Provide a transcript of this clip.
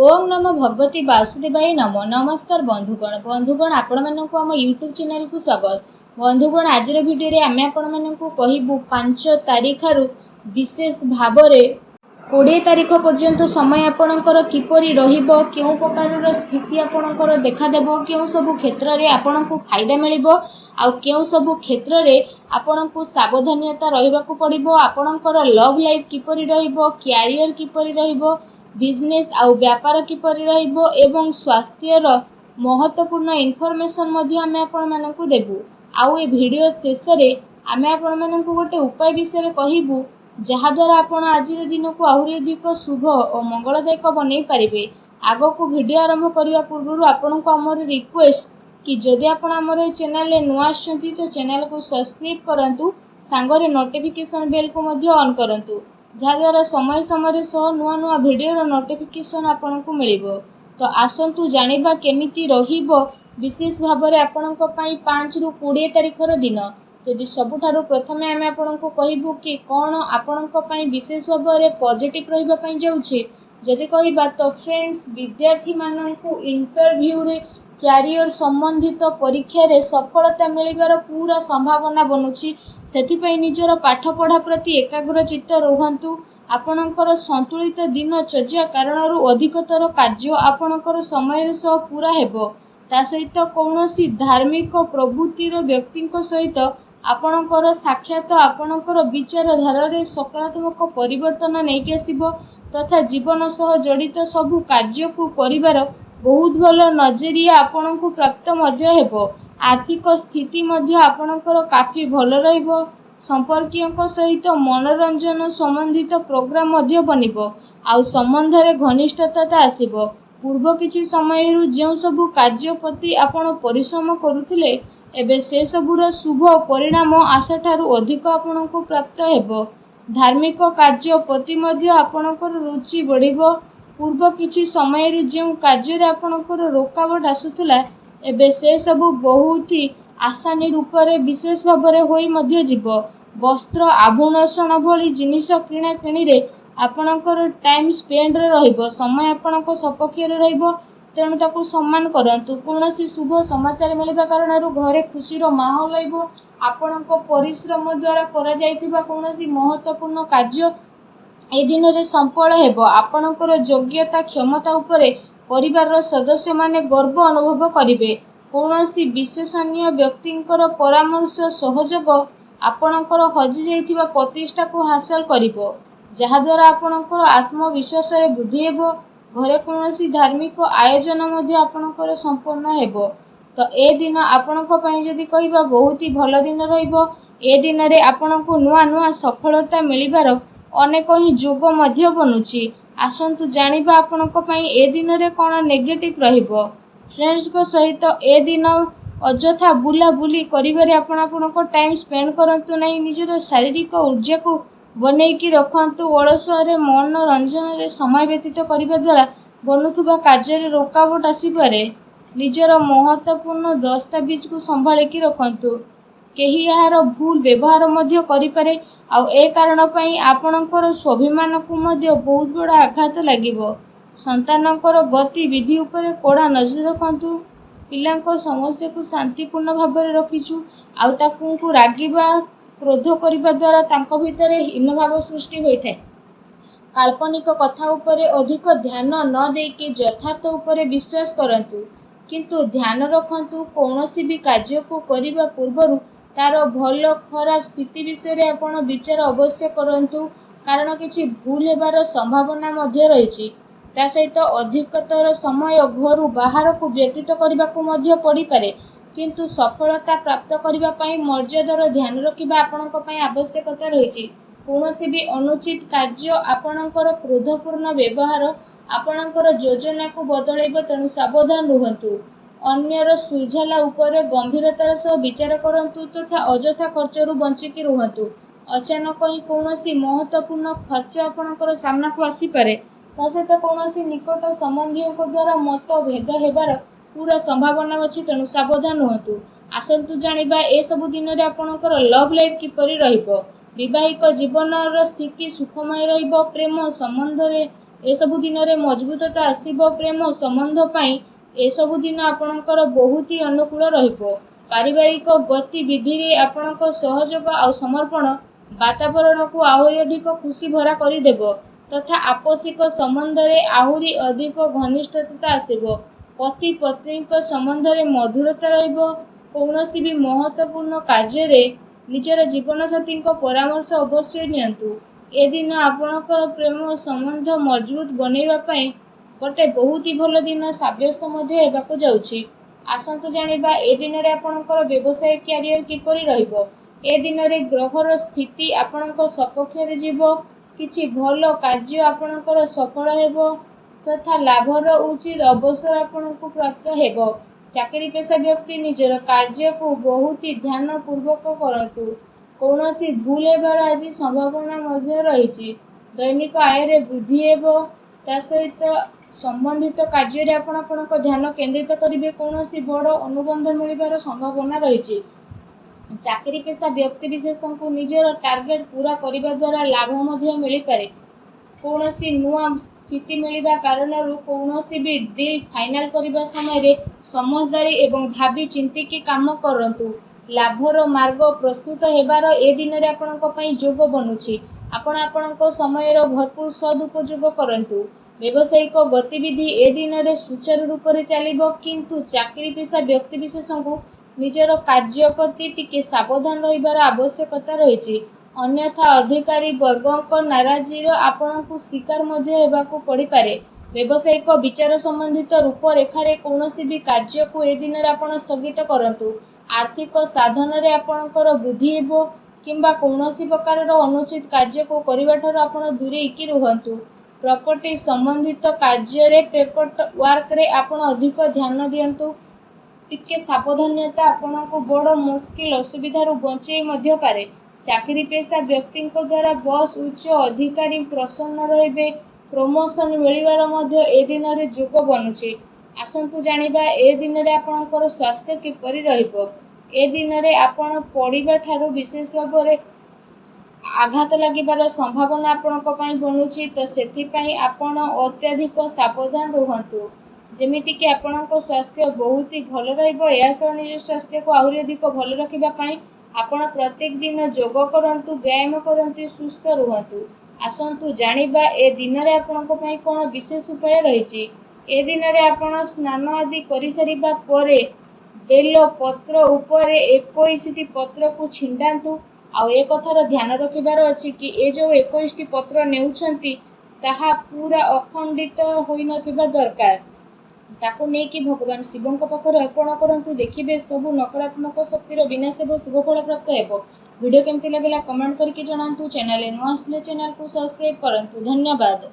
ओम नमो भगवती वासुदेवाय नमो। नमस्कार बंधुगण आपण मानक आम यूट्यूब चैनल को स्वागत। बंधुगण आज भिडियो आम आपण कहबू 5 तारीख विशेष भाव 20 तारीख पर्यंत समय आपणकर किपरि रहिबो, केउ प्रकार स्थिति आपणकर देखादेब, केउ सब क्षेत्र रे आपणको फायदा मिलिबो आ केउ सब क्षेत्र रे आपणको सावधानता रहिबाकू पड़िबो। आपणकर लव लाइफ किपरि रहिबो, कैरियर किपरि रहिबो, बिजनेस आउ व्यापार किपरि रहिबो एवं स्वास्थ्यर महत्वपूर्ण इनफॉरमेशन मध्ये आमे आपण मानकू देबू। आउ ए वीडियो शेष रे आमे आपण मानकू गोटे उपाय विषय कहबू जहाँ द्वारा आपण आज दिन को आहुरी अधिक शुभ और मंगलदायक बनई पारिबे। आगो को वीडियो आरंभ करने पूर्व आपण को आमर रिक्वेस्ट कि जदि आपण आमर चैनल नुआ आछंती तो चैनल को सब्सक्राइब करंतु, सांगरे नोटिफिकेशन बेल को मध्य ऑन करंतु, जहाँद्वारा समय समय सह नुआ नुआ वीडियो नोटिफिकेशन आपन को मिलिबो। तो आसंतु जानिबा केमिति रहिबो विशेष भाव में आपणक पई 5 रु 20 तारीखर दिन। यदि सबुठारु प्रथमे आमे आपणको कहबू कि कौन आपणक पई विशेष भाव में पॉजिटिव रहिबा पई जाउछि। जदि कहबा तो फ्रेंड्स, विद्यार्थी माननकु इंटरव्यू रे कैरियर संबंधित परीक्षा रे सफलता मिलिबार पूरा संभावना बनुछि। सेथिपई निजर पाठ पढ़ा प्रति एकाग्रचित्त रुहंतु। आपणकर संतुलित दिनचर्या कारणरू अधिकतर कार्य आपणकर समय सह पूरा हेबो। ता सहित कौनसी धार्मिक प्रवृत्तिर व्यक्ति सहित आपणकर साक्षात आपणकर विचारधारा रे सकारात्मक परिवर्तन नहीं आसिबो तथा जीवन सह जड़ित सबु कार्य को करिवार बहुत भल नजरिया आपणको प्राप्त मध्य हेबो। आर्थिक स्थिति मध्य आपणकर काफी भल रहिबो। संपर्कियों सहित मनोरंजन संबंधित प्रोग्राम मध्य बनिबो आउ संबंध रे घनिष्ठता आसिबो। पूर्व किछि समय जो सबु कार्य प्रति आपण परिश्रम करुथिले एबे से सबुर शुभ परिणाम आशा ठारू अधिक आपणको प्राप्त हेबो। धार्मिक कार्य प्रति मध्य आपणकर रुचि बढ़िबो। पूर्व किछि समय जो कार्य रे आपणकर रोकावट आसुथुला एबे से सबु बहुत ही आसानी रूप रे विशेष भाव रे होई मध्य जीवो। वस्त्र आभूषण भली जिनिस किणा किणी रे आपणकर टाइम स्पेंड रे रहिबो। समय आपणको सपक्ष रे रहिबो, तेणु ताकू सम्मान करंतु। कोनोसी शुभ समाचार मिलिबा कारणरू घरे खुशीर माहौल रहिबो। आपणको परिश्रम द्वारा करा जायतिबा कोनोसी महत्वपूर्ण कार्य ए दिन रे संपन्न हेबो। आपणकर योग्यता क्षमता उपरे परिवार सदस्य माने गर्व अनुभव करिवे। कोनोसी विशेषणीय व्यक्तिंकर परामर्श सहयोग आपणकर हजि जाइतिबा प्रतिष्ठा को हासिल करिवो, जहाँ द्वारा आपणकर आत्मविश्वास रे वृद्धि हेबो। घरे कोनोसी धार्मिक आयोजन मध्ये आपणकर संपन्न हेबो। तो ए दिन आपणक पई जदि कहिबा बहुत ही भल दिन रहिबो। ए दिन रे आपणको नुआ नुआ सफलता मिलिबार अनेक ही जोग मध्य बनुछि। आसंतु जानिबा आपणक पई ए दिन रे कोन नेगेटिव रहिबो। फ्रेंड्स को सहित ए दिन अजथा बुला बुली करिबारे आपणको टाइम स्पेंड करंतु नहीं। निजर शारीरिक ऊर्जा को बनेकी रखंतु। अलसुआरे मनोरंजन रे समय व्यतीत करिबा द्वारा बनुथुबा कार्य रे रोकावट आसीपारे। निजर महत्वपूर्ण दस्तावेज को संभाळिकी रखंतु। केही यार भूल व्यवहार मध्य करिपारे आउ ए कारण पई आपणकर स्वाभिमान को मध्य बहुत बड़ा आघात लागिबो। संतानकर गतिविधि उपरे कोड़ा नजर रखंतु। पिलांको समस्या को शांतिपूर्ण भाव में रखिछु आउ ताकू रागिबा क्रोध करिबा द्वारा तांको भितरे हीन भाव सृष्टि होइथाय। काल्पनिक कथा उपरे अधिक ध्यान न देके यथार्थ उपरे विश्वास करंतु। किंतु ध्यान रखंतु कौनसी भी कार्य को करिबा पूर्वरु तार भल खराब स्थिति विषय रे आपण विचार अवश्य करंतु, कारण किछि भूल हेबार संभावना मध्य रहिछि। ता सहित अधिकतर समय घरु बाहर को व्यतीत करबा को मध्य पड़ी पारे। किंतु सफलता प्राप्त करबा पई मर्यादार ध्यान रखिबा आपणक पई आवश्यकता रहिछि। कोनोसी भी अनुचित कार्य आपणकर क्रोधपूर्ण व्यवहार आपणकर योजना को बदलैबो, तेणु सावधान रुहंतु। अन्यर सुझाला उपरे गंभीरतार सह विचार करंतु तथा अजथा खर्चरू बंचिकी रुहंतु। अचानक ही कोनोसी महत्वपूर्ण खर्च आपणकर सामना को आसी पारे। ता सहित कोनोसी निकट संबंधियों को द्वारा मतभेद हेबार पूरा संभावना अछि, तेणु सावधान रुहंतु। आसंतु जानिबा ए सबु दिन रे आपणकर लव लाइफ किपरि रहिबो। विवाहिक जीवन स्थिति सुखमय रहिबो। प्रेम संबंध रे एसबु दिन में मजबूतता आसब प्रेम संबंध पाई एसबु दिन आपणकर बहुत ही अनुकूल रहिबो। पारिवारिक गतिविधि रे आपणक सहयोग आ समर्पण वातावरण को आहरी अधिक खुशी भरा करदेव तथा आपसिक संबंध रे आहरी अधिक घनिष्ठता आसब। पति पत्नी संबंध रे मधुरता रहिबो। कौनसी भी महत्वपूर्ण कार्य रे निजर जीवन साथी परामर्श अवश्य नियंतु। ए दिन आपणकर प्रेम संबंध मजबूत बनैबा पई गोटे बहुत ही भल दिन साब्यस्त होगाकू जाउछि। आसंतु जानिबा ए दिन रे आपणकर व्यवसाय कैरियर किपरि रहिबो। ए दिन रे ग्रहर स्थिति आपणक सपक्ष रे जीवो। किछि भल कार्य आपणकर सफल हेबो तथा लाभर उचित अवसर आपणको प्राप्त हेबो। चाकरी पेशा व्यक्ति निजर कार्य को बहुत ही ध्यान पूर्वक करतु। कौनसी भूल हेबार आज संभावना मध्य रही। दैनिक आय रे वृद्धि हेबो। ता सहित संबंधित कार्य रे आपणक ध्यान केंद्रित करिवे। कौनसी बड़ अनुबंध मिलिबार संभावना रही। चाकरी पेशा व्यक्ति विशेष को निजर टार्गेट पूरा करने द्वारा लाभ मध्य मिल पारे। कौनसी नुआ स्थिति मिलवा कारण कौनसी भी डील फाइनल करने समय समझदारी एवं भावी चिंतिकी काम करंतु। लाभर मार्ग प्रस्तुत हेबार ए दिन रे आपणक पई जोग बनुछि। आपण आपणक समय भरपूर सदुपयोग करंतु। व्यावसायिक गतिविधि ए दिन रे सुचारू रूप से चलिबो किंतु चाकरी पेशा व्यक्ति विशेष को निजर कार्य प्रति टिके सावधान रहिबार आवश्यकता रही। अन्यथा अधिकारी वर्गक नाराजी आपणकु शिकार मध्य हेबाकू पड़ी पारे। व्यावसायिक विचार संबंधित रूपरेखा रे कौनसी भी कार्य को ए दिन रे आपण स्थगित करंतु। आर्थिक साधन रे आपणकर वृद्धि हेबो किंबा कौनसी प्रकार अनुचित कार्य को करबा ठार आपण दूरेकी रुहंतु। प्रॉपर्टी संबंधित कार्य रे पेपर वर्क रे आपण अधिक ध्यान दियंतु। टिके सावधानता आपणको बड़ मुश्किल असुविधा बंचई मध्य पारे। चाकरी पेशा व्यक्ति द्वारा बस उच्च अधिकारी प्रसन्न रहिबे। प्रमोशन मिलिबार मध्य ए दिन रे जोग बनुछि। आसंतु जानिबा ए दिन रे आपणकर स्वास्थ्य किपरि रहिबो। ए दिन रे आपण पढ़िबा ठारू विशेष भाव रे आघात लागिबार संभावना आपणक पई बनुछि। तो सेथि पई आपण अत्यधिक सावधान रुहंतु जेमिति कि आपणक स्वास्थ्य बहुत ही भल रहिबो। या सह निज स्वास्थ्य को आहुरी अधिक भल रखिबा पई आपण प्रत्येक दिन योग करंतु, व्यायाम करंतु, सुस्थ रुहंतु। आसंतु जानिबा ए दिन रे आपणक पई कोन विशेष उपाय रहिछि। ए दिन रे आपण स्नान आदि करि सारिबा परे बेल पत्र उपरे 21टी पत्र को छिंडांतु। आ ए कथार ध्यान रखिबार अछि कि ए जो 21टी पत्र नेउछंती ताहा पूरा अखंडित होई नथिबा दरकार। ताको नहीं कि भगवान शिवों पाखे अर्पण करंतु। देखिबे सबु नकारात्मक शक्तिर विनाश हेबो, शुभ फल प्राप्त हेबो। वीडियो केमती लागला कमेंट करके जणांतु। चैनल नुआ आसले चैनल को सब्सक्राइब करंतु। धन्यवाद।